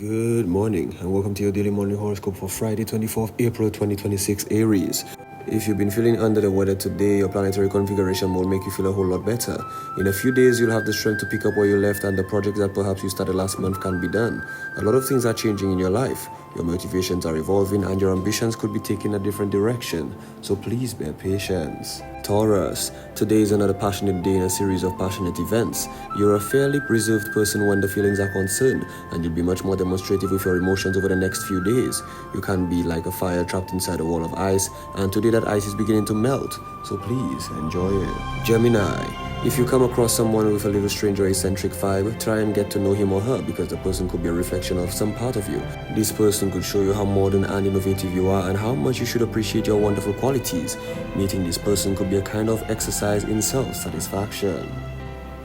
Good morning and welcome to your daily morning horoscope for Friday, 24th April 2026, Aries. If you've been feeling under the weather today, your planetary configuration will make you feel a whole lot better. In a few days, you'll have the strength to pick up where you left and the projects that perhaps you started last month can be done. A lot of things are changing in your life. Your motivations are evolving and your ambitions could be taking a different direction. So please bear patience. Taurus, today is another passionate day in a series of passionate events. You're a fairly reserved person when the feelings are concerned, and you'll be much more demonstrative with your emotions over the next few days. You can be like a fire trapped inside a wall of ice, and today that ice is beginning to melt, so please enjoy it. Gemini, if you come across someone with a little strange or eccentric vibe, try and get to know him or her because the person could be a reflection of some part of you. This person could show you how modern and innovative you are and how much you should appreciate your wonderful qualities. Meeting this person could be a kind of exercise in self-satisfaction.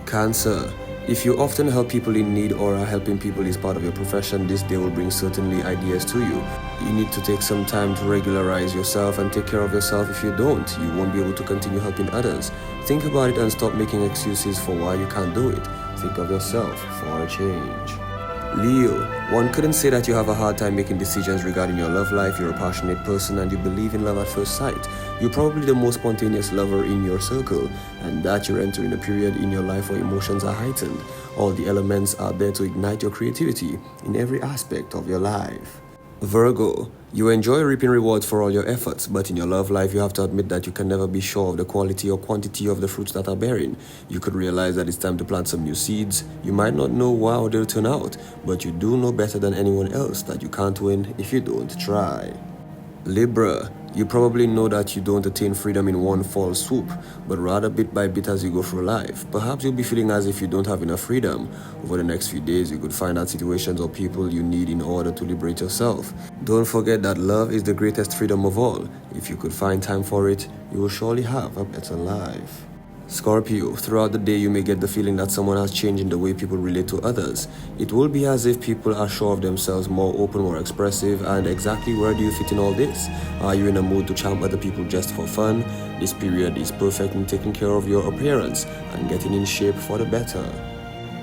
Cancer, if you often help people in need or are helping people is part of your profession, this day will bring certainly ideas to you. You need to take some time to regularize yourself and take care of yourself. If you don't, you won't be able to continue helping others. Think about it and stop making excuses for why you can't do it. Think of yourself for a change. Leo, one couldn't say that you have a hard time making decisions regarding your love life. You're a passionate person and you believe in love at first sight. You're probably the most spontaneous lover in your circle, and that you're entering a period in your life where emotions are heightened. All the elements are there to ignite your creativity in every aspect of your life. Virgo, you enjoy reaping rewards for all your efforts, but in your love life you have to admit that you can never be sure of the quality or quantity of the fruits that are bearing. You could realize that it's time to plant some new seeds. You might not know how they'll turn out, but you do know better than anyone else that you can't win if you don't try. Libra, you probably know that you don't attain freedom in one fell swoop, but rather bit by bit as you go through life. Perhaps you'll be feeling as if you don't have enough freedom. Over the next few days, you could find out situations or people you need in order to liberate yourself. Don't forget that love is the greatest freedom of all. If you could find time for it, you will surely have a better life. Scorpio, throughout the day you may get the feeling that someone has changed in the way people relate to others. It will be as if people are sure of themselves, more open, more expressive, and exactly where do you fit in all this? Are you in a mood to charm other people just for fun? This period is perfect in taking care of your appearance and getting in shape for the better.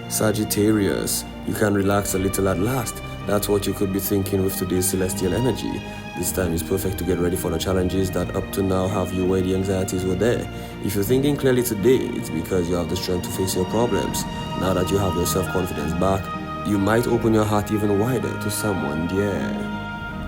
Sagittarius, you can relax a little at last. That's what you could be thinking with today's celestial energy. This time is perfect to get ready for the challenges that up to now have you where the anxieties were there. If you're thinking clearly today, it's because you have the strength to face your problems. Now that you have your self-confidence back, you might open your heart even wider to someone dear.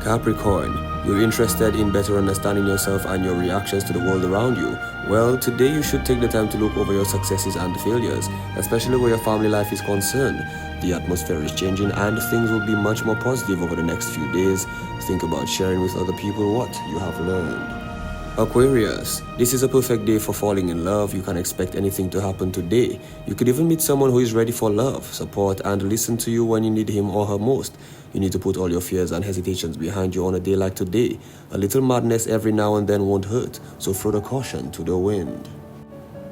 Capricorn, you're interested in better understanding yourself and your reactions to the world around you. Well, today you should take the time to look over your successes and failures, especially where your family life is concerned. The atmosphere is changing and things will be much more positive over the next few days. Think about sharing with other people what you have learned. Aquarius, this is a perfect day for falling in love. You can expect anything to happen today. You could even meet someone who is ready for love, support, and listen to you when you need him or her most. You need to put all your fears and hesitations behind you on a day like today. A little madness every now and then won't hurt, so throw the caution to the wind.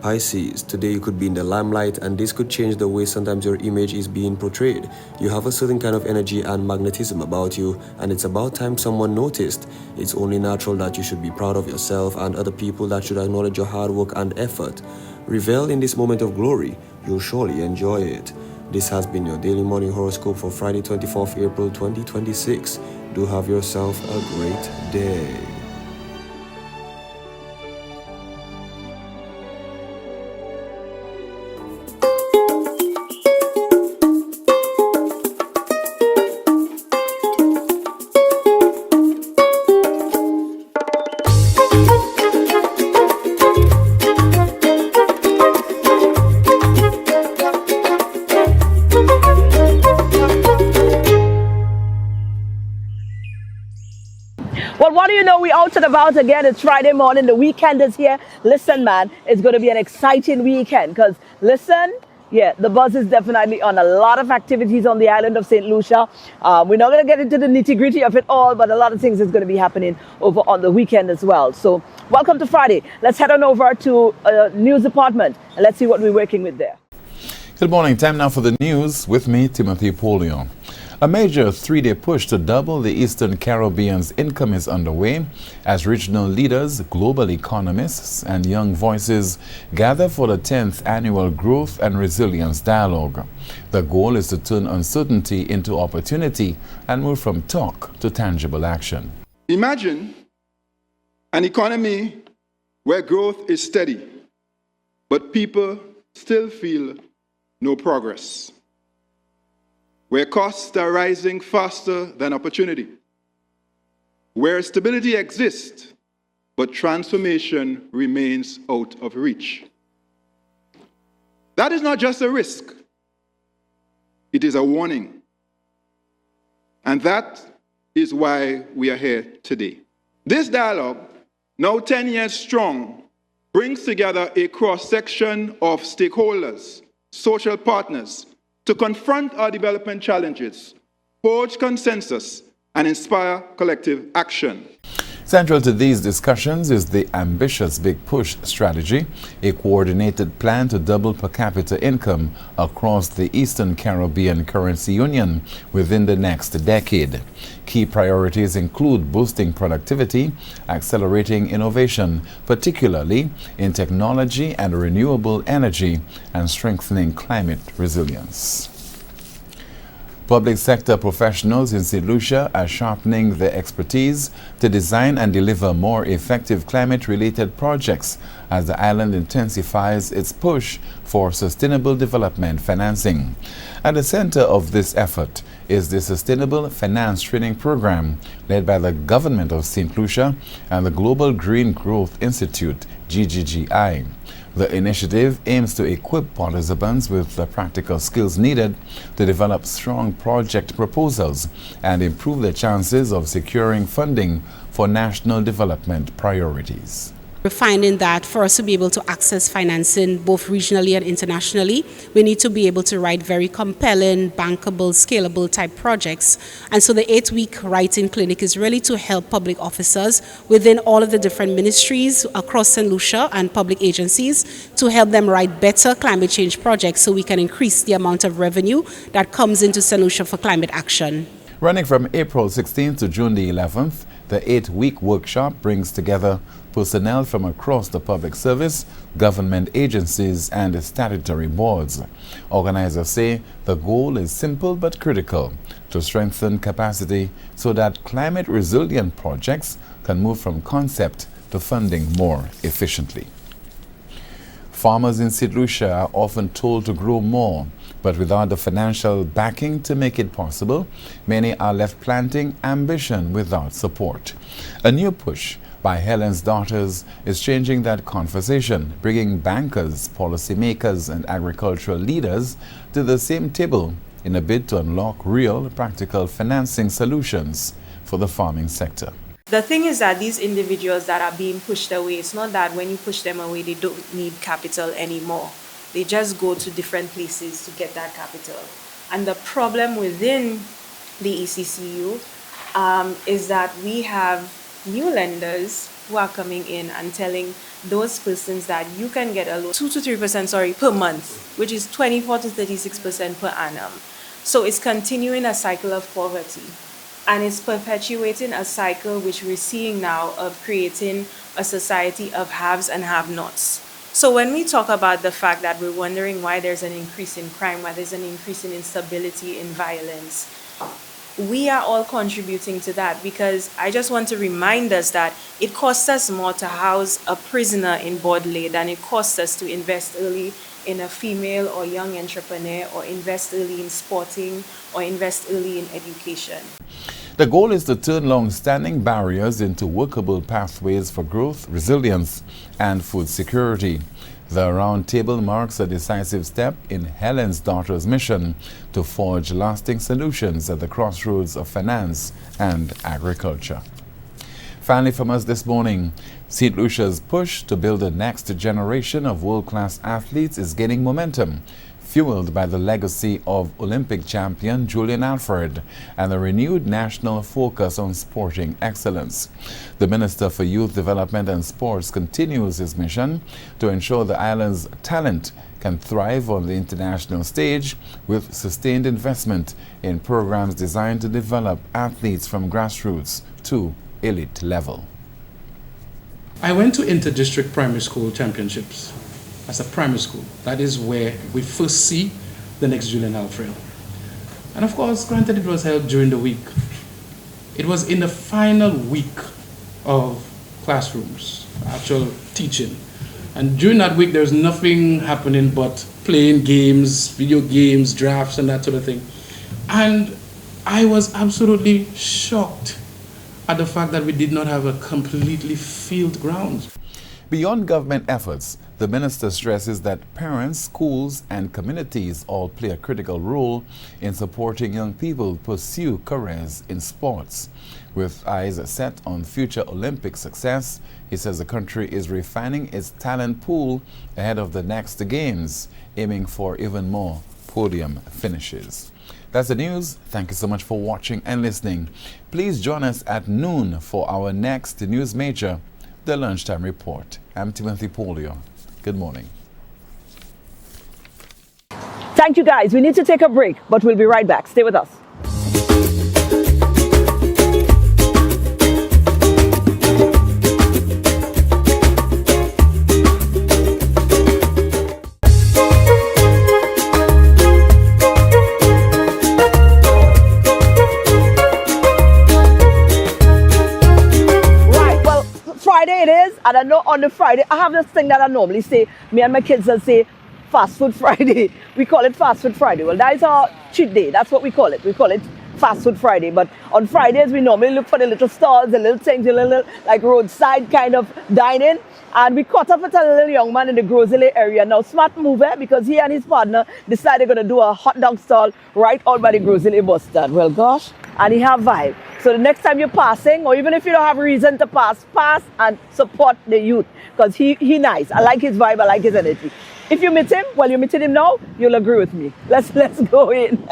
Pisces, today you could be in the limelight and this could change the way sometimes your image is being portrayed. You have a certain kind of energy and magnetism about you, and it's about time someone noticed. It's only natural that you should be proud of yourself and other people that should acknowledge your hard work and effort. Revel in this moment of glory. You'll surely enjoy it. This has been your daily morning horoscope for Friday, 24th April 2026. Do have yourself a great day. Well, what do you know? We're out and about again. It's Friday morning. The weekend is here. Listen, man, it's going to be an exciting weekend because, listen, yeah, the buzz is definitely on. A lot of activities on the island of St. Lucia. We're not going to get into the nitty-gritty of it all, but a lot of things is going to be happening over on the weekend as well. So welcome to Friday. Let's head on over to news department and let's see what we're working with there. Good morning. Time now for the news with me, Timothy Polion. A major three-day push to double the Eastern Caribbean's income is underway as regional leaders, global economists, and young voices gather for the 10th annual Growth and Resilience Dialogue. The goal is to turn uncertainty into opportunity and move from talk to tangible action. Imagine an economy where growth is steady, but people still feel no progress, where costs are rising faster than opportunity, where stability exists, but transformation remains out of reach. That is not just a risk, it is a warning. And that is why we are here today. This dialogue, now 10 years strong, brings together a cross-section of stakeholders, social partners, to confront our development challenges, forge consensus, and inspire collective action. Central to these discussions is the ambitious Big Push strategy, a coordinated plan to double per capita income across the Eastern Caribbean currency union within the next decade. Key priorities include boosting productivity, accelerating innovation, particularly in technology and renewable energy, and strengthening climate resilience. Public sector professionals in St. Lucia are sharpening their expertise to design and deliver more effective climate-related projects as the island intensifies its push for sustainable development financing. At the center of this effort is the Sustainable Finance Training Program led by the Government of St. Lucia and the Global Green Growth Institute, GGGI. The initiative aims to equip participants with the practical skills needed to develop strong project proposals and improve their chances of securing funding for national development priorities. We're finding that for us to be able to access financing both regionally and internationally, we need to be able to write very compelling, bankable, scalable type projects. And so the 8-week writing clinic is really to help public officers within all of the different ministries across St. Lucia and public agencies to help them write better climate change projects so we can increase the amount of revenue that comes into St. Lucia for climate action. Running from April 16th to June the 11th, the 8-week workshop brings together personnel from across the public service, government agencies, and statutory boards. Organizers say the goal is simple but critical: to strengthen capacity so that climate-resilient projects can move from concept to funding more efficiently. Farmers in St. Lucia are often told to grow more, but without the financial backing to make it possible, many are left planting ambition without support. A new push by Helen's Daughters is changing that conversation, bringing bankers, policymakers, and agricultural leaders to the same table in a bid to unlock real, practical financing solutions for the farming sector. The thing is that these individuals that are being pushed away, it's not that when you push them away, they don't need capital anymore. They just go to different places to get that capital. And the problem within the ECCU is that we have new lenders who are coming in and telling those persons that you can get a loan 2 to 3% per month, which is 24 to 36% per annum. So it's continuing a cycle of poverty. And it's perpetuating a cycle which we're seeing now of creating a society of haves and have-nots. So when we talk about the fact that we're wondering why there's an increase in crime, why there's an increase in instability, in violence, we are all contributing to that, because I just want to remind us that it costs us more to house a prisoner in Bodley than it costs us to invest early in a female or young entrepreneur, or invest early in sporting, or invest early in education. The goal is to turn long-standing barriers into workable pathways for growth, resilience, and food security. The roundtable marks a decisive step in Helen's Daughters' mission to forge lasting solutions at the crossroads of finance and agriculture. Finally, from us this morning, St. Lucia's push to build the next generation of world-class athletes is gaining momentum. fueled by the legacy of Olympic champion Julian Alfred and a renewed national focus on sporting excellence. The Minister for Youth Development and Sports continues his mission to ensure the island's talent can thrive on the international stage with sustained investment in programs designed to develop athletes from grassroots to elite level. I went to inter-district primary school championships as a primary school. That is where we first see the next Julian Alfred. And of course, granted it was held during the week. It was in the final week of classrooms, actual teaching. And during that week, there's nothing happening but playing games, video games, drafts, and that sort of thing. And I was absolutely shocked at the fact that we did not have a completely filled ground. Beyond government efforts, the minister stresses that parents, schools, and communities all play a critical role in supporting young people pursue careers in sports. With eyes set on future Olympic success, he says the country is refining its talent pool ahead of the next Games, aiming for even more podium finishes. That's the news. Thank you so much for watching and listening. Please join us at noon for our next news major, the Lunchtime Report. I'm Timothy Polio. Good morning. Thank you, guys. We need to take a break, but we'll be right back. Stay with us. Friday it is, and I know on the Friday, I have this thing that I normally say, me and my kids will say, Fast Food Friday. We call it Fast Food Friday. Well, that is our cheat day. That's what we call it. We call it Fast Food Friday. But on Fridays, we normally look for the little stalls, the little things, the little like roadside kind of dining. And we caught up with a little young man in the Grosley area. Now, smart mover, because he and his partner decided they're going to do a hot dog stall right out by the Grosley bus stand. Well, gosh, and he have vibe. So the next time you're passing, or even if you don't have reason to pass and support the youth, because he nice. I like his vibe, I like his energy. If you meet him, well, you're meeting him now, you'll agree with me. Let's go in.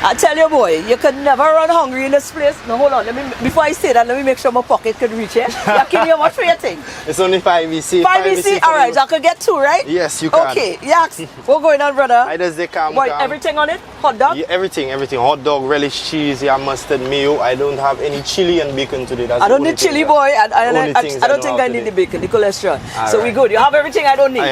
I tell you, boy, you could never run hungry in this place. No, hold on. Before I say that, let me make sure my pocket could reach it. Yakinii, how much for your thing? It's only 5 EC. 5 EC? All right, I could get 2, right? Yes, you can. Okay, Yaks, what's going on, brother? I just they come. Boy, everything on it? Hot dog? Yeah, everything. Hot dog, relish, cheese, yeah, mustard, mayo. I don't have any chili and bacon today. That's I don't need chili, boy. I don't think I need the bacon, the cholesterol. So we good. You have everything I don't need.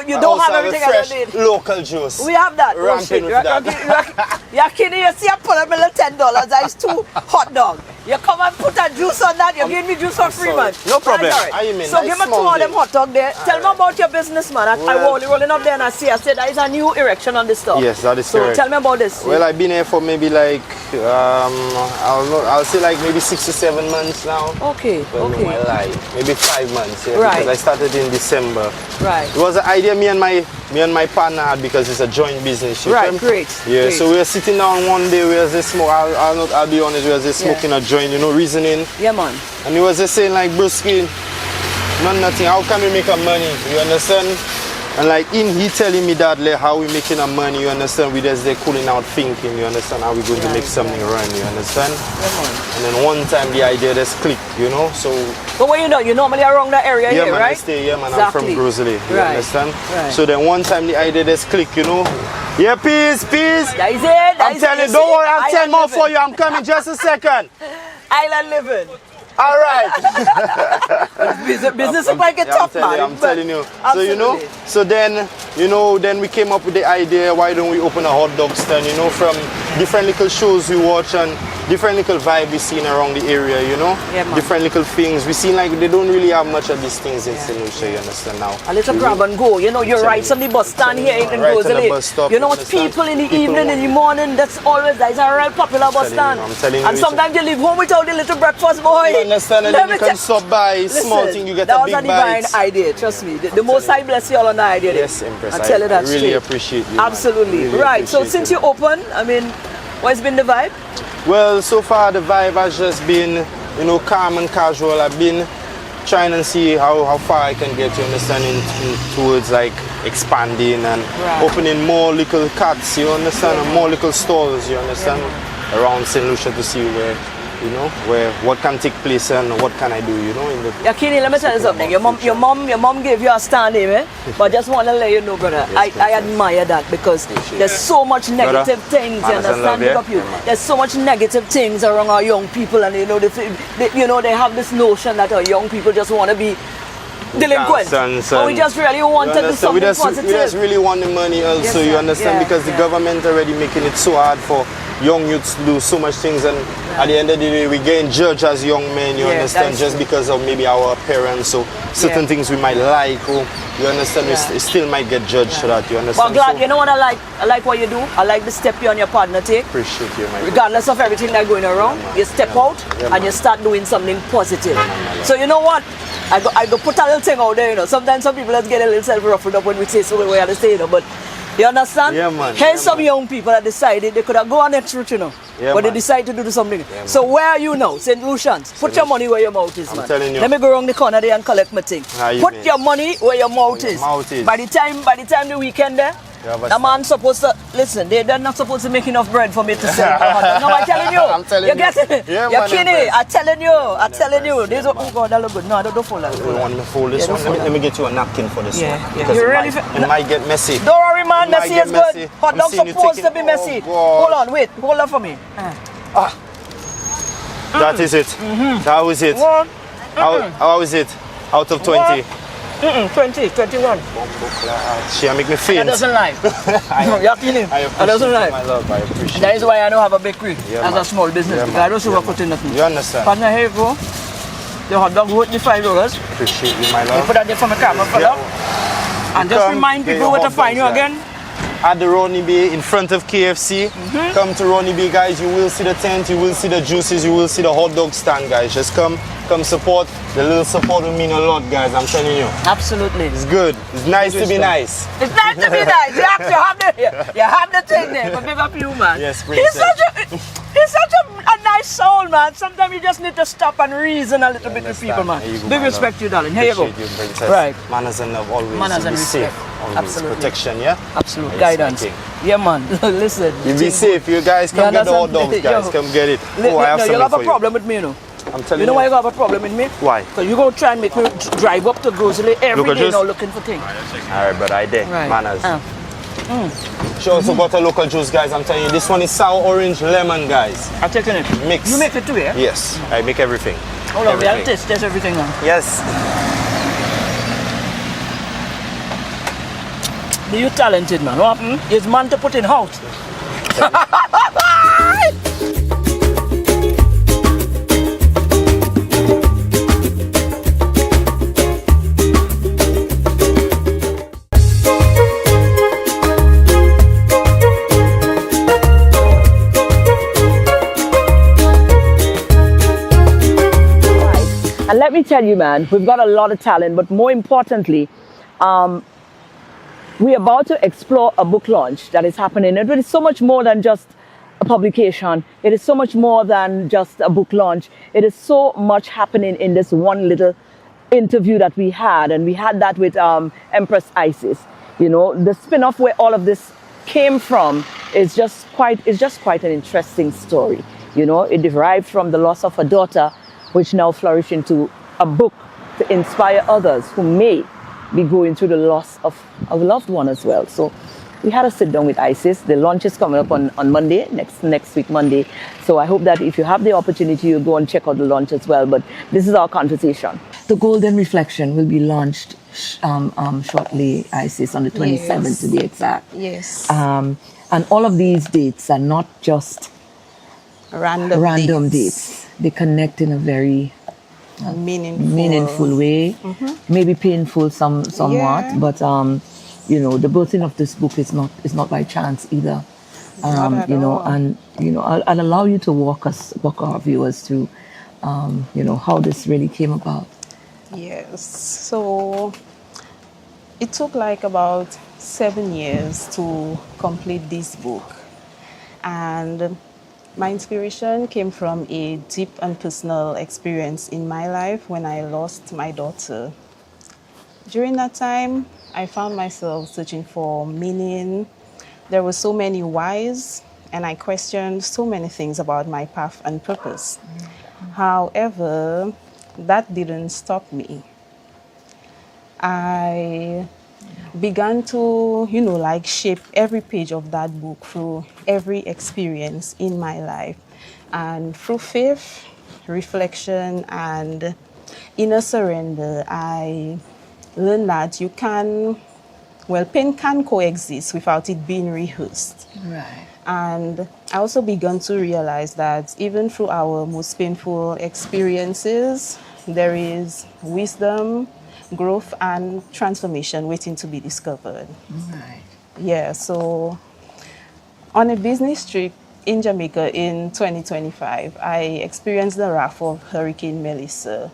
You don't have everything I don't need. Local juice. We have that. Ramping with that. Yakinii, you see, I put a little $10. That is 2 hot dog. You come and put a juice on that. You give me juice for free, man. No problem. Right. So give me 2 of them hot dog there. Tell me about your business, man. I was rolling up there and I said that is a new erection on this store. Yes, that is correct. So tell me about this. Well, I've been here for maybe like I'll say like maybe 6 to 7 months now. Okay. Well, okay. No, I lie. Maybe 5 months. Yeah, right. Because I started in December. Right. It was an idea me and my partner had because it's a joint business. Right. Great. Yeah. Great. So we were sitting down one day. We were just smoking. I'll be honest. We were just smoking a joint. You know, reasoning. Yeah, man. And he was just saying like, Brusky, nothing. How can we make a money? You understand? And like he telling me that like how we making a money, you understand? We just there cooling out thinking, you understand how we going to make something run, you understand? Yeah, and then one time the idea just clicked, you know. So but what you know, you normally around that area yeah, here, man, right? I stay here, man. Exactly. I'm from Grosley, you understand? Right. So then one time the idea just clicked, you know. Yeah, peace. That is it. I'm telling you, don't worry, I'm 10 more for you. I'm coming just a second. Island living. All right. business is like a tough man. I'm telling you. Absolutely. So you know, so then we came up with the idea, why don't we open a hot dog stand, you know, from different little shows we watch and different little vibe we seen around the area, you know. Yeah, man. Different little things. We seen like they don't really have much of these things in St. Lucia, you understand now. A little grab and go, you know, you're right on the bus stand here in Grosley. You know, it's people in the evening, in the morning, that's a real popular bus stand. I'm telling you. And sometimes you leave home without the little breakfast, boy. You understand? And then you can stop by, small thing, you get a big bite. That was a divine idea, trust me. The Most High bless you all on the idea. Yes, Empress. I tell you that I really appreciate you. Absolutely. Really right, so since you open, I mean, what's been the vibe? Well, so far the vibe has just been, you know, calm and casual. I've been trying and see how far I can get, you understand, towards like expanding and opening more little carts, you understand, and more little stores, you understand, around St. Lucia to see where, you know, what can take place and what can I do, you know. In the Yakinii, let me tell you something. Your mom gave you a stand name, eh? But just want to let you know, brother, I admire that because there's so much negative things, you understand? Look up you. There's so much negative things around our young people, and you know, they have this notion that our young people just want to be delinquent. But we just really want to do something positive. We just really want the money also, you understand? Because the government already making it so hard for young youths to do so much things, and at the end of the day we getting judged as young men, you understand, just because of maybe our parents or certain things we might like, or you understand, we still might get judged for that, you understand. But glad, you know what I like? I like what you do. I like the step you and your partner take. Appreciate you, my regardless of everything that's going around, you step out and you start doing something positive. So you know what? I go put a little thing out there, you know. Sometimes some people just get a little self-ruffled up when we say so we have to say, you know, but you understand? Yeah, man. Here's some young people that decided they could have gone next route, you know. Yeah, but man. they decide to do something. So where are you now? St. Lucians. Put your money where your mouth is, man. I'm telling you. Let me go around the corner there and collect my thing. Put your money where your mouth is. By the time the weekend there, the man supposed to listen. They're not supposed to make enough bread for me to sell. No, I'm telling you. I'm telling you. You get it? Yeah, Yakinii, I'm telling you. This oh God, that look good. No, don't fold that. You want me to fold this one? Let me get you a napkin for this one. Because it might get messy. Don't worry, man. Messy is good. Hot dog's supposed to be messy. Hold on, wait. Hold on for me. That is it. How is it? How is it? Out of 20? 20, 21. She make me faint. That doesn't lie. Yakinii. That doesn't lie. My love, I appreciate that is why I don't have a bakery as man. a small business. Because I don't sugarcoat nothing. You understand? Partner, here you go. The hot dog worth the $5. Appreciate you, my love. You put that there for my camera, fella. And just remind people where to find you again. At the Ronnie Bay in front of KFC. Come to Ronnie Bay, guys. You will see the tent, you will see the juices, you will see the hot dog stand, guys. Just come support. The little support will mean a lot, guys. I'm telling you. Absolutely. It's good. It's nice to be nice. It's nice to be nice. You have the thing there. But big up you, man. Yes, He's such a nice soul, man. Sometimes you just need to stop and reason a little bit with people, man. Big respect to you, darling. Here you go. Right. Manners and love always. Manners and respect. Always. Absolutely. Protection, yeah? Absolute guidance. Yeah, man. Listen. You be safe. You guys come get the hot dogs, guys. Come get it. Oh, I have something for you. You have a problem with me, you know. I'm telling you. You know why you have a problem with me? Why? Because you go try and make me drive up to grocery every day now looking for things. Alright, but I did. Right. Manners. She also got a local juice, guys. I'm telling you, this one is sour orange lemon, guys. I'm taking it. Mix. You make it too, yeah? Yes, I make everything. Hold on, I'll taste everything now. Yes. You talented, man. What happened? It's man to put in house. And let me tell you, man, we've got a lot of talent, but more importantly, we're about to explore a book launch that is happening. It is so much more than just a publication. It is so much more than just a book launch. It is so much happening in this one little interview that we had. And we had that with Empress Isis. You know, the spin-off where all of this came from is just quite an interesting story. You know, it derived from the loss of a daughter, which now flourished into a book to inspire others who may be going through the loss of a loved one as well. So we had a sit down with Isis. The launch is coming up on Monday, next week Monday. So I hope that if you have the opportunity, you go and check out the launch as well. But this is our conversation. The Golden Reflection will be launched shortly, Isis, on the 27th to be exact. Yes. And all of these dates are not just random dates. They connect in a very meaningful way, maybe painful somewhat, but you know, the birthing of this book is not by chance either. You know, and you know, I'll allow you to walk our viewers through, you know, how this really came about. Yes. So it took like about 7 years to complete this book, and my inspiration came from a deep and personal experience in my life when I lost my daughter. During that time, I found myself searching for meaning. There were so many whys, and I questioned so many things about my path and purpose. However, that didn't stop me. I began to, like shape every page of that book through every experience in my life. And through faith, reflection, and inner surrender, I learned that pain can coexist without it being rehearsed. Right. And I also began to realize that even through our most painful experiences, there is wisdom, growth, and transformation waiting to be discovered. Right. Yeah, so on a business trip in Jamaica in 2025, I experienced the wrath of Hurricane Melissa.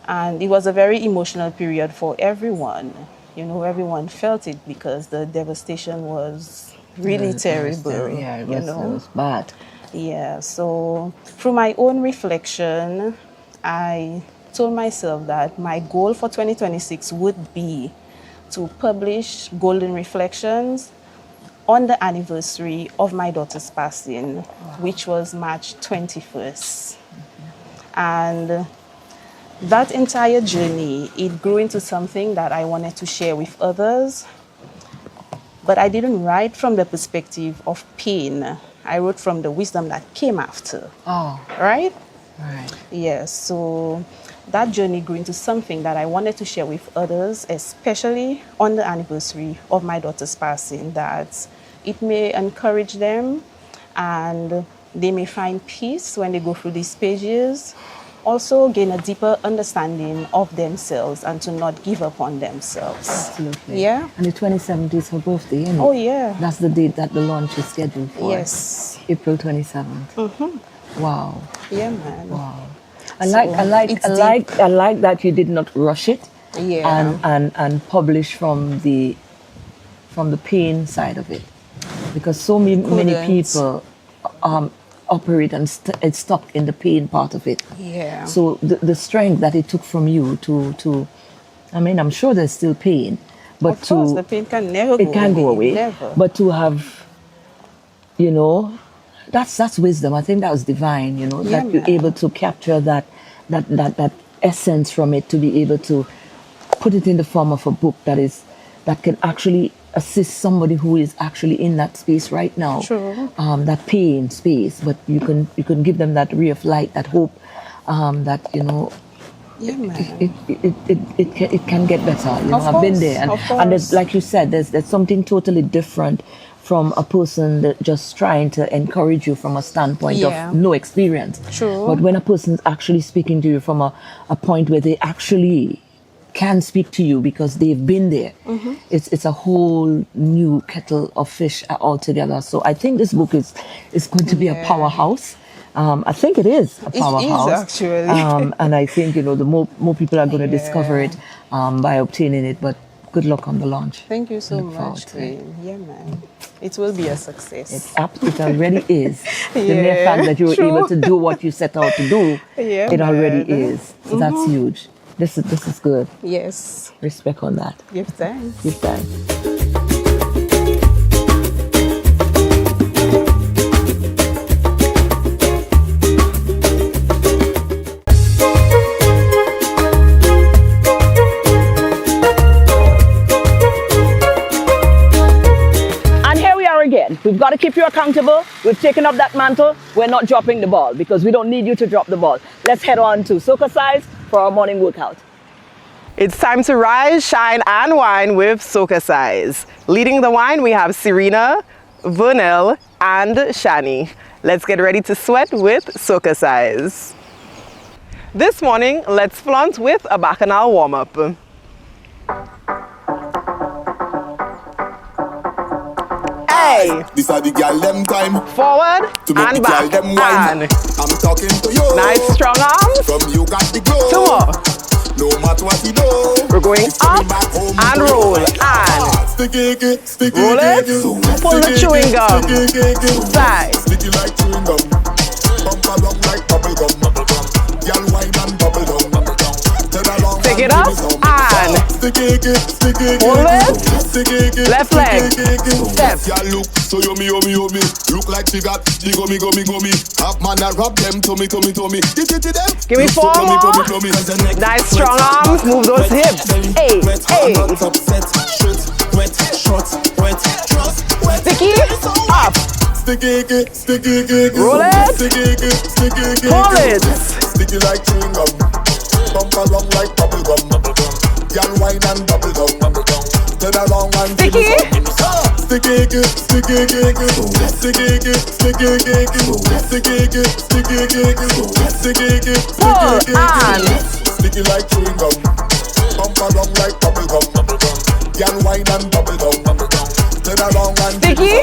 And it was a very emotional period for everyone. Everyone felt it because the devastation was really terrible. Yeah, it was bad. Yeah, so through my own reflection, I told myself that my goal for 2026 would be to publish Golden Reflections on the anniversary of my daughter's passing, which was March 21st. And that entire journey, it grew into something that I wanted to share with others. But I didn't write from the perspective of pain. I wrote from the wisdom that came after. Oh. Right? Right. Yes, so that journey grew into something that I wanted to share with others, especially on the anniversary of my daughter's passing, that it may encourage them and they may find peace when they go through these pages. Also gain a deeper understanding of themselves and to not give up on themselves. Absolutely. Yeah. And the 27th is her birthday, isn't it? Oh, yeah. That's the date that the launch is scheduled for. Yes. April 27th. Mm-hmm. Wow. Yeah, man. Wow. I like that you did not rush it. Yeah. And publish from the pain side of it, because so many people operate and it's stuck in the pain part of it. Yeah. So the strength that it took from you to I'm sure there's still pain, but of course, the pain can never go away. Never. But to have, that's wisdom. I think that was divine. That you're able to capture that essence from it, to be able to put it in the form of a book that can actually assist somebody who is actually in that space right now. True. That pain space, but you can give them that ray of light, that hope, that Yeah, man. it can get better. I've been there, and there's, like you said, there's something totally different from a person that just trying to encourage you from a standpoint of no experience. True. But when a person's actually speaking to you from a point where they actually can speak to you because they've been there, it's a whole new kettle of fish altogether. So I think this book is going to be a powerhouse. I think it is a powerhouse. It is, actually. And I think, the more people are going to discover it by obtaining it. But good luck on the launch. Thank you so much, Queen. Yeah, man. It will be a success. It already is. The mere fact that you were able to do what you set out to do, it already is. So that's huge. This is good. Yes. Respect on that. Give thanks. Give thanks. Again, we've got to keep you accountable. We've taken up that mantle. We're not dropping the ball because we don't need you to drop the ball. Let's head on to SocaCize for our morning workout. It's time to rise, shine, and wine with SocaCize. Leading the wine, we have Serena, Vernell, and Shani. Let's get ready to sweat with SocaCize. This morning, let's flaunt with a bacchanal warm-up. This are the girl them time. Forward to make and the back. girl them wine. I'm talking to you. Nice strong arms. From you got the glow. Two more. No matter what you do. We're going up and roll and roll it. Pull the chewing gum. Side. Sticky like chewing gum. Bump along like bubble gum. Girl wine and bubble gum. Take it up and Hold it. Left leg. Step. Look, so yummy. Look like she got the gummy. Half man a rub them, tummy. Give me 4 more. Nice strong arms. Move those hips. Hey. Sticky. Up. Roll it. Pull it. Sticky like chewing gum. Bump around like bubble gum. Girl wine and bubble gum. Turn around and Sticky. Pull and sticky like chewing gum. Bump around like bubble gum. Girl wine and bubble gum. Turn around and sticky.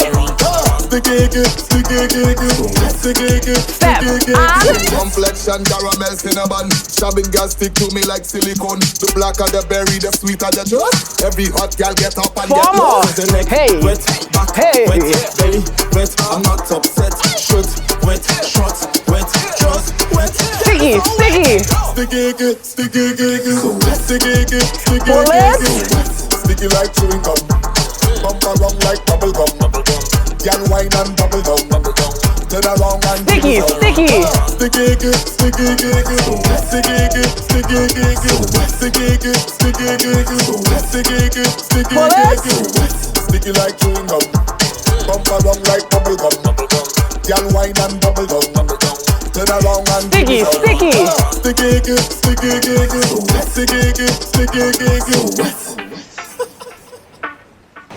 Step and complexion caramel cinnamon. Shabbing girl stick to me like silicone. The blacker the berry, the sweeter the juice. Every hot girl get up and 4 more. Hey. Wet, back, Hey. wet, belly, wet. I'm not upset. Shoot, wet, shot, wet, just wet. Sticky. Pull it. Sticky like chewing gum. Bump around like bubble gum. Girl wine and bubble gum. Turn around and Sticky. Pull it. Sticky like chewing gum. Bump around like bubble gum. Girl wine and bubble gum. Turn around and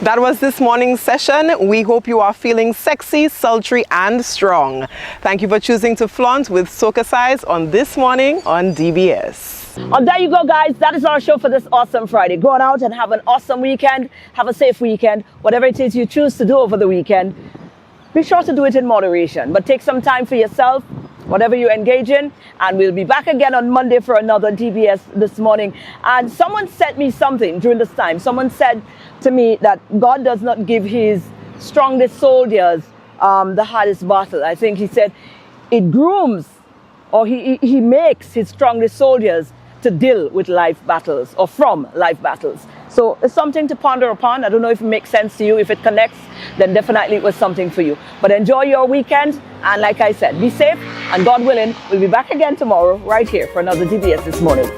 That was this morning's session. We hope you are feeling sexy, sultry, and strong. Thank you for choosing to flaunt with SocaCize on This Morning on DBS. And there you go, guys. That is our show for this awesome Friday. Go on out and have an awesome weekend. Have a safe weekend. Whatever it is you choose to do over the weekend, be sure to do it in moderation. But take some time for yourself, whatever you engage in. And we'll be back again on Monday for another DBS This Morning. And someone sent me something during this time. Someone said to me that God does not give his strongest soldiers the hardest battle. I think he said it grooms, or he makes his strongest soldiers to deal with life battles or from life battles. So it's something to ponder upon. I don't know if it makes sense to you. If it connects, then definitely it was something for you. But enjoy your weekend. And like I said, be safe. And God willing, we'll be back again tomorrow right here for another DBS This Morning.